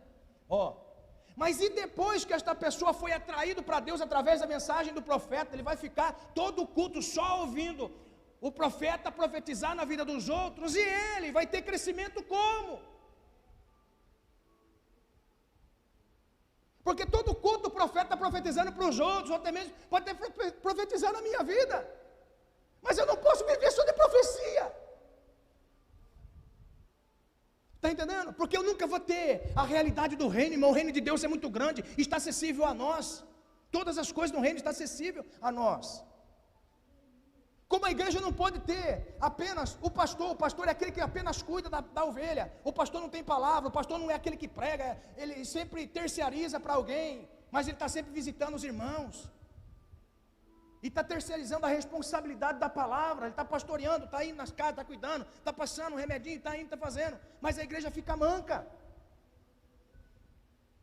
Mas e depois que esta pessoa foi atraído para Deus através da mensagem do profeta, ele vai ficar todo o culto só ouvindo o profeta profetizar na vida dos outros, e ele vai ter crescimento como? Porque todo culto o profeta está profetizando para os outros, ou até mesmo pode ter profetizado na minha vida, mas eu não posso viver só de profecia. Está entendendo? Porque eu nunca vou ter a realidade do reino, irmão. O reino de Deus é muito grande, está acessível a nós. Todas as coisas do reino estão acessíveis a nós. Como a igreja não pode ter apenas o pastor é aquele que apenas cuida da ovelha, o pastor não tem palavra, o pastor não é aquele que prega, ele sempre terceiriza para alguém, mas ele está sempre visitando os irmãos, e está terceirizando a responsabilidade da palavra, ele está pastoreando, está indo nas casas, está cuidando, está passando um remedinho, está indo, está fazendo, mas a igreja fica manca.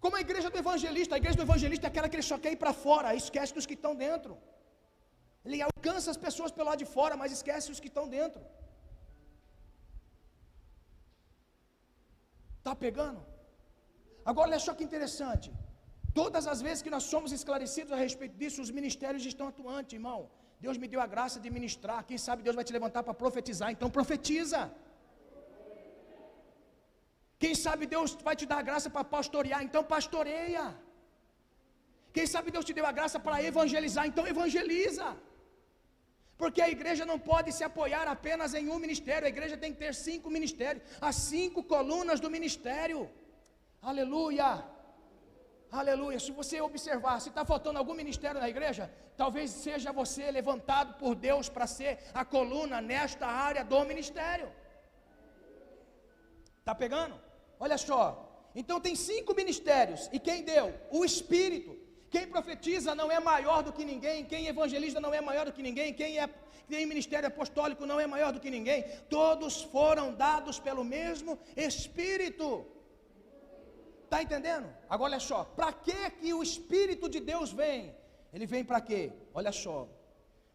Como a igreja do evangelista é aquela que ele só quer ir para fora, esquece dos que estão dentro. Ele alcança as pessoas pelo lado de fora, mas esquece os que estão dentro. Está pegando? Agora olha só que interessante. Todas as vezes que nós somos esclarecidos a respeito disso, os ministérios estão atuantes, irmão. Deus me deu a graça de ministrar. Quem sabe Deus vai te levantar para profetizar, então profetiza. Quem sabe Deus vai te dar a graça para pastorear, então pastoreia. Quem sabe Deus te deu a graça para evangelizar, então evangeliza. Porque a igreja não pode se apoiar apenas em um ministério, a igreja tem que ter 5 ministérios, as 5 colunas do ministério. Aleluia. Aleluia. Se você observar, se está faltando algum ministério na igreja, talvez seja você levantado por Deus para ser a coluna nesta área do ministério. Está pegando? Olha só, então tem 5 ministérios, e quem deu? O Espírito. Quem profetiza não é maior do que ninguém, quem evangeliza não é maior do que ninguém, quem tem ministério apostólico não é maior do que ninguém, todos foram dados pelo mesmo Espírito. Está entendendo? Agora olha só, para que o Espírito de Deus vem? Ele vem para quê? Olha só,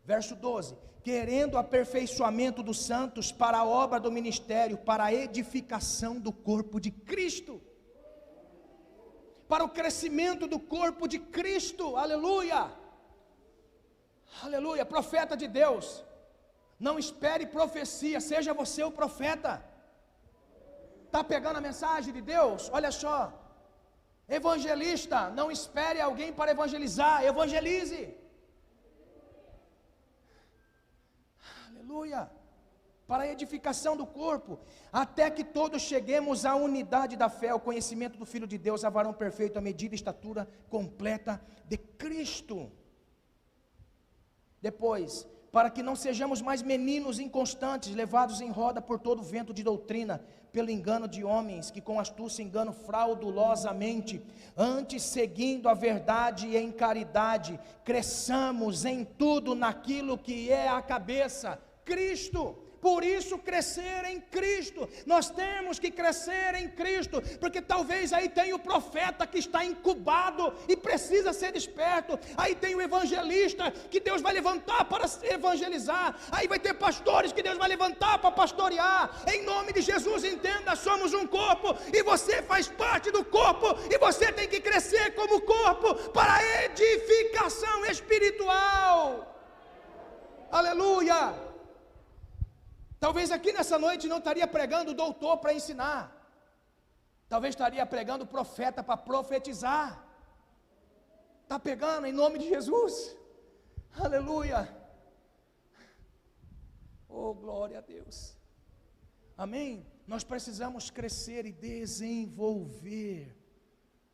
verso 12, querendo aperfeiçoamento dos santos para a obra do ministério, para a edificação do corpo de Cristo, para o crescimento do corpo de Cristo. Aleluia, aleluia. Profeta de Deus, não espere profecia, seja você o profeta. Está pegando a mensagem de Deus? Olha só, evangelista, não espere alguém para evangelizar, evangelize. Aleluia. Para a edificação do corpo, até que todos cheguemos à unidade da fé, ao conhecimento do Filho de Deus, a varão perfeito, à medida e estatura completa de Cristo. Depois, para que não sejamos mais meninos inconstantes, levados em roda por todo vento de doutrina, pelo engano de homens, que com astúcia enganam fraudulosamente, antes seguindo a verdade em caridade, cresçamos em tudo naquilo que é a cabeça, Cristo. Por isso crescer em Cristo. Nós temos que crescer em Cristo, porque talvez aí tem o profeta que está incubado e precisa ser desperto. Aí tem o evangelista que Deus vai levantar para evangelizar. Aí vai ter pastores que Deus vai levantar para pastorear. Em nome de Jesus, entenda, somos um corpo e você faz parte do corpo, e você tem que crescer como corpo para a edificação espiritual. Aleluia! Talvez aqui nessa noite não estaria pregando doutor para ensinar, talvez estaria pregando profeta para profetizar. Está pegando em nome de Jesus? Aleluia! Oh, glória a Deus! Amém? Nós precisamos crescer e desenvolver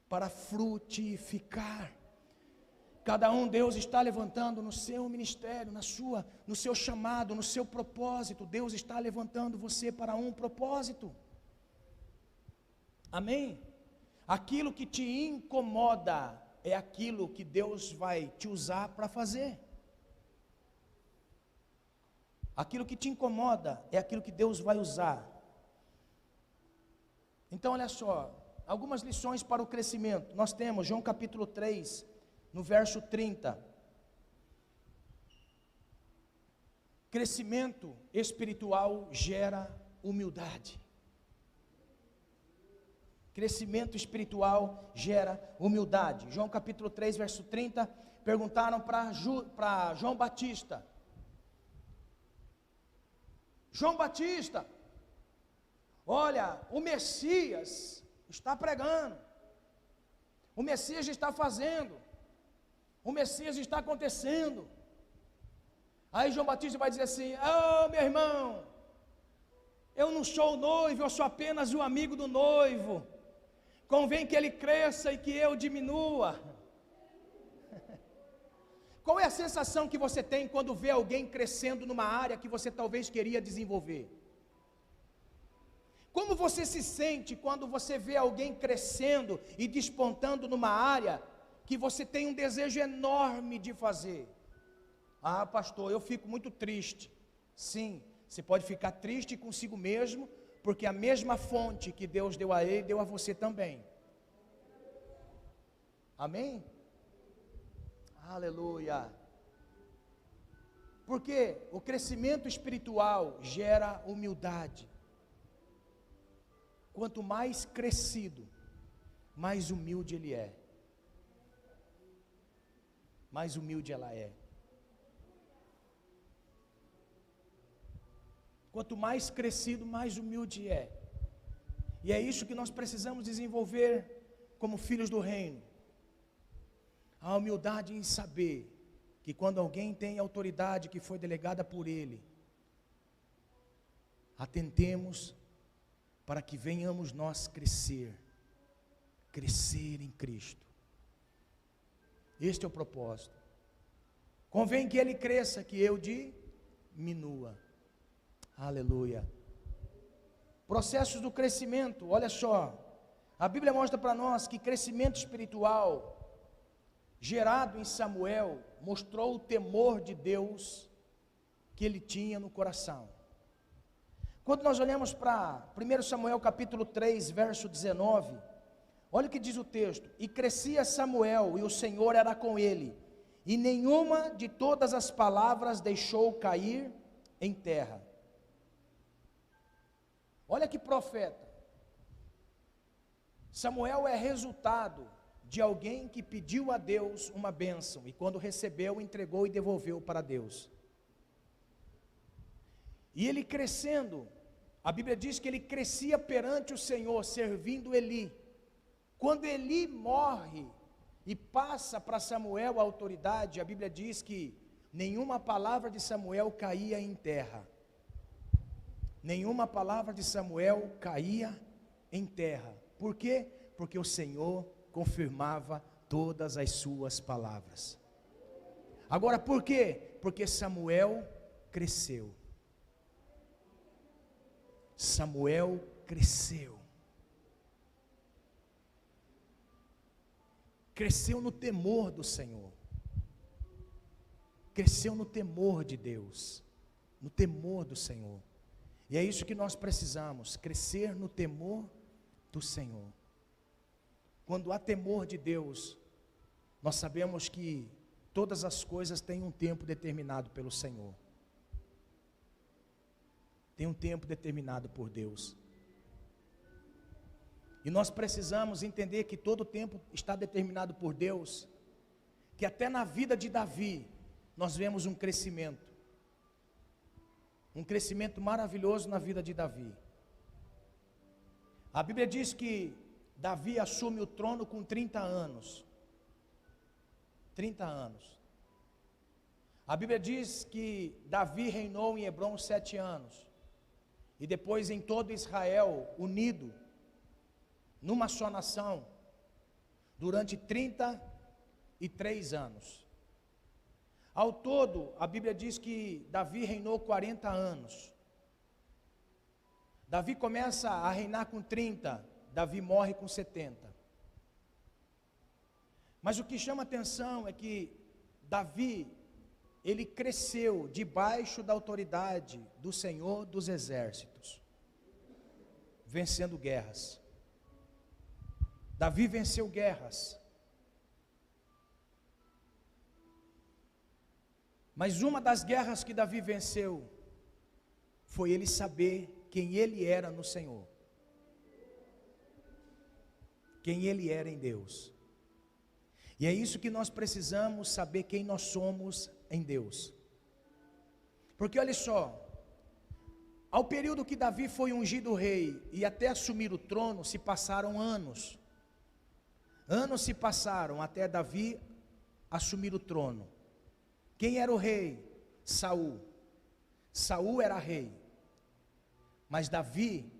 para frutificar. Cada um Deus está levantando no seu ministério, no seu chamado, no seu propósito. Deus está levantando você para um propósito. Amém? Aquilo que te incomoda é aquilo que Deus vai te usar para fazer. Aquilo que te incomoda é aquilo que Deus vai usar. Então olha só, algumas lições para o crescimento. Nós temos João capítulo 3, no verso 30. Crescimento espiritual gera humildade. Crescimento espiritual gera humildade. João capítulo 3, verso 30, perguntaram para João Batista: João Batista, olha, o Messias está pregando, o Messias está fazendo, o Messias está acontecendo. Aí João Batista vai dizer assim: oh, meu irmão, eu não sou o noivo, eu sou apenas o amigo do noivo. Convém que ele cresça e que eu diminua. Qual é a sensação que você tem quando vê alguém crescendo numa área que você talvez queria desenvolver? Como você se sente quando você vê alguém crescendo e despontando numa área que você tem um desejo enorme de fazer? Ah, pastor, eu fico muito triste. Sim, você pode ficar triste consigo mesmo, porque a mesma fonte que Deus deu a ele, deu a você também. Amém? Aleluia. Porque o crescimento espiritual gera humildade. Quanto mais crescido, mais humilde ele é. Mais humilde ela é. Quanto mais crescido, mais humilde é. E é isso que nós precisamos desenvolver como filhos do reino. A humildade em saber que quando alguém tem autoridade que foi delegada por ele, atentemos para que venhamos nós crescer em Cristo. Este é o propósito. Convém que ele cresça, que eu diminua. Aleluia. Processos do crescimento, olha só. A Bíblia mostra para nós que crescimento espiritual gerado em Samuel mostrou o temor de Deus que ele tinha no coração. Quando nós olhamos para 1 Samuel capítulo 3, verso 19, olha o que diz o texto: e crescia Samuel, e o Senhor era com ele, e nenhuma de todas as palavras deixou cair em terra. Olha que profeta. Samuel é resultado de alguém que pediu a Deus uma bênção, e quando recebeu, entregou e devolveu para Deus. E ele crescendo, a Bíblia diz que ele crescia perante o Senhor, servindo Eli. Quando Eli morre e passa para Samuel a autoridade, a Bíblia diz que nenhuma palavra de Samuel caía em terra. Nenhuma palavra de Samuel caía em terra. Por quê? Porque o Senhor confirmava todas as suas palavras. Agora por quê? Porque Samuel cresceu. Samuel cresceu. Cresceu no temor do Senhor. Cresceu no temor de Deus. No temor do Senhor. E é isso que nós precisamos, crescer no temor do Senhor. Quando há temor de Deus, nós sabemos que todas as coisas têm um tempo determinado pelo Senhor. Tem um tempo determinado por Deus. E nós precisamos entender que todo o tempo está determinado por Deus, que até na vida de Davi, nós vemos um crescimento maravilhoso na vida de Davi. A Bíblia diz que Davi assume o trono com 30 anos. 30 anos. A Bíblia diz que Davi reinou em Hebrom 7 anos. E depois em todo Israel, unido, numa só nação, durante 33 anos. Ao todo, a Bíblia diz que Davi reinou 40 anos. Davi começa a reinar com 30, Davi morre com 70. Mas o que chama atenção é que Davi, ele cresceu debaixo da autoridade do Senhor dos Exércitos, vencendo guerras. Davi venceu guerras. Mas uma das guerras que Davi venceu foi ele saber quem ele era no Senhor, quem ele era em Deus. E é isso que nós precisamos saber, quem nós somos em Deus. Porque olha só, ao período que Davi foi ungido rei e até assumir o trono, se passaram anos. Anos se passaram até Davi assumir o trono. Quem era o rei? Saul. Saul era rei. Mas Davi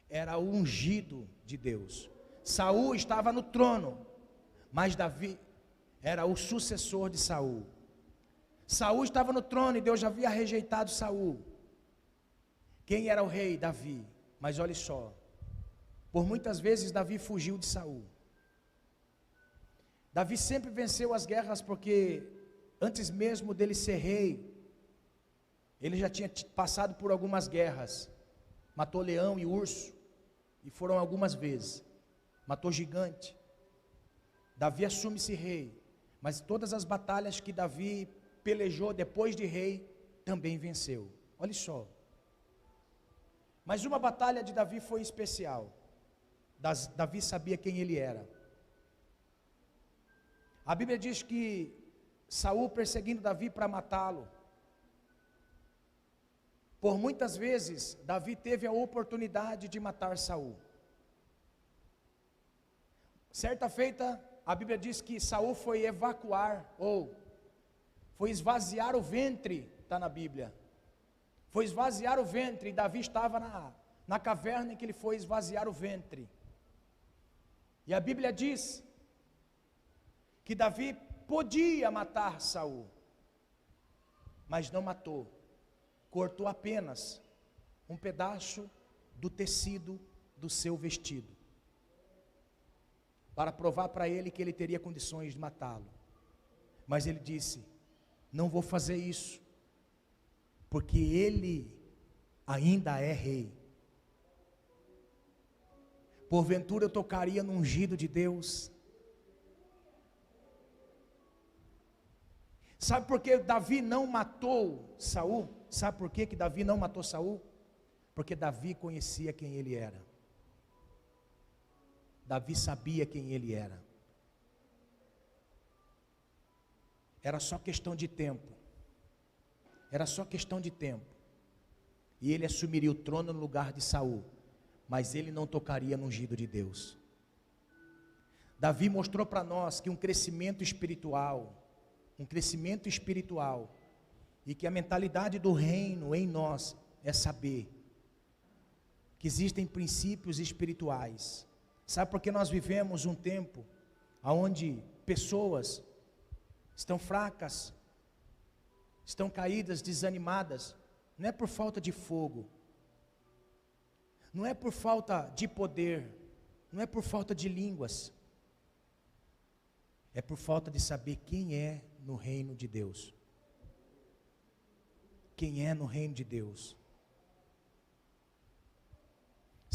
era o ungido de Deus. Saul estava no trono, mas Davi era o sucessor de Saul. Saul estava no trono e Deus já havia rejeitado Saul. Quem era o rei? Davi. Mas olha só, por muitas vezes Davi fugiu de Saul. Davi sempre venceu as guerras porque antes mesmo dele ser rei, ele já tinha passado por algumas guerras. Matou leão e urso, e foram algumas vezes. Matou gigante. Davi assume-se rei, mas todas as batalhas que Davi pelejou depois de rei, também venceu. Olha só. Mas uma batalha de Davi foi especial. Davi sabia quem ele era. A Bíblia diz que Saul perseguindo Davi para matá-lo. Por muitas vezes, Davi teve a oportunidade de matar Saul. Certa feita, a Bíblia diz que Saul foi evacuar, ou foi esvaziar o ventre, está na Bíblia. Foi esvaziar o ventre, e Davi estava na caverna em que ele foi esvaziar o ventre. E a Bíblia diz que Davi podia matar Saul, mas não matou. Cortou apenas um pedaço do tecido do seu vestido, para provar para ele que ele teria condições de matá-lo. Mas ele disse: não vou fazer isso, porque ele ainda é rei. Porventura eu tocaria no ungido de Deus. Sabe por que Davi não matou Saul? Sabe por que Davi não matou Saul? Porque Davi conhecia quem ele era. Davi sabia quem ele era. Era só questão de tempo. Era só questão de tempo. E ele assumiria o trono no lugar de Saul. Mas ele não tocaria no ungido de Deus. Davi mostrou para nós que um crescimento espiritual, e que a mentalidade do reino em nós é saber que existem princípios espirituais. Sabe por que nós vivemos um tempo onde pessoas estão fracas, estão caídas, desanimadas? Não é por falta de fogo, não é por falta de poder, não é por falta de línguas, é por falta de saber quem é no reino de Deus. Quem é no reino de Deus.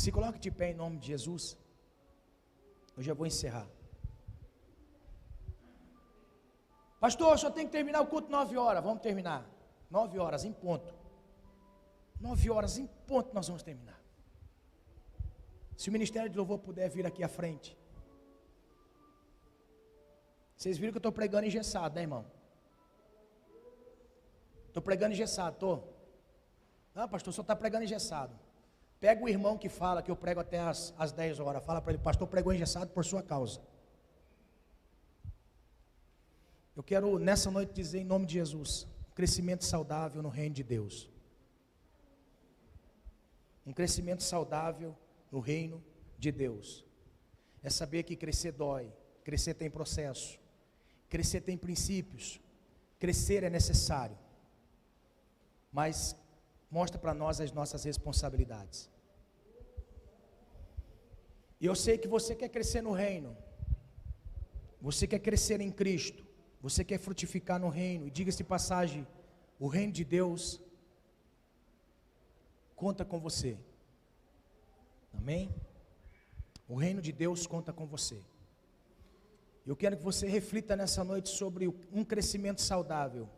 Se coloque de pé em nome de Jesus. Eu já vou encerrar. Pastor, só tem que terminar o culto 9 horas. Vamos terminar. 9 horas em ponto. 9 horas em ponto nós vamos terminar. Se o Ministério de Louvor puder vir aqui à frente. Vocês viram que eu estou pregando engessado, né, irmão? Estou pregando engessado, estou. Não, pastor, só está pregando engessado. Pega o irmão que fala que eu prego até às 10 horas. Fala para ele, pastor, pregou engessado por sua causa. Eu quero nessa noite dizer em nome de Jesus, um crescimento saudável no reino de Deus. Um crescimento saudável no reino de Deus. É saber que crescer dói, crescer tem processo, crescer tem princípios, crescer é necessário. Mas mostra para nós as nossas responsabilidades. E eu sei que você quer crescer no reino, você quer crescer em Cristo, você quer frutificar no reino, e diga-se de passagem, o reino de Deus conta com você, amém? O reino de Deus conta com você. Eu quero que você reflita nessa noite sobre um crescimento saudável.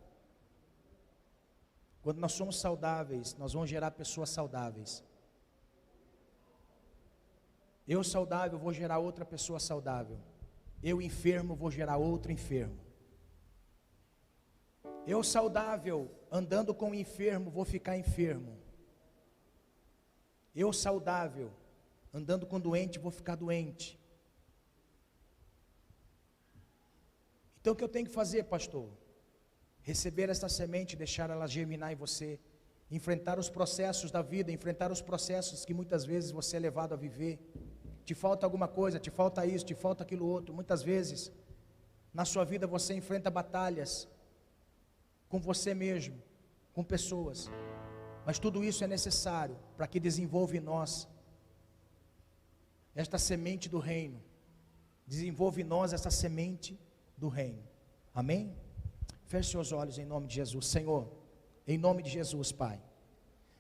Quando nós somos saudáveis, nós vamos gerar pessoas saudáveis. Eu saudável vou gerar outra pessoa saudável. Eu enfermo vou gerar outro enfermo. Eu saudável, andando com o enfermo, vou ficar enfermo. Eu saudável, andando com doente, vou ficar doente. Então o que eu tenho que fazer, pastor? Receber essa semente, deixar ela germinar em você, enfrentar os processos da vida, enfrentar os processos que muitas vezes você é levado a viver. Te falta alguma coisa, te falta isso, te falta aquilo outro. Muitas vezes, na sua vida você enfrenta batalhas com você mesmo, com pessoas. Mas tudo isso é necessário para que desenvolva em nós esta semente do reino. Desenvolva em nós essa semente do reino. Amém? Feche seus olhos em nome de Jesus. Senhor, em nome de Jesus, Pai,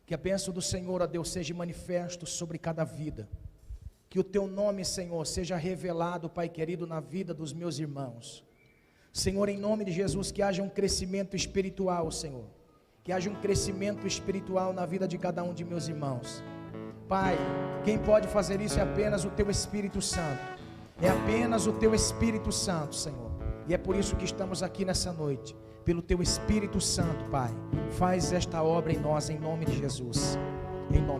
que a bênção do Senhor, ó Deus, seja manifesto sobre cada vida. Que o Teu nome, Senhor, seja revelado, Pai querido, na vida dos meus irmãos. Senhor, em nome de Jesus, que haja um crescimento espiritual, Senhor. Que haja um crescimento espiritual na vida de cada um de meus irmãos. Pai, quem pode fazer isso é apenas o Teu Espírito Santo. É apenas o Teu Espírito Santo, Senhor. E é por isso que estamos aqui nessa noite. Pelo Teu Espírito Santo, Pai. Faz esta obra em nós, em nome de Jesus. Em nome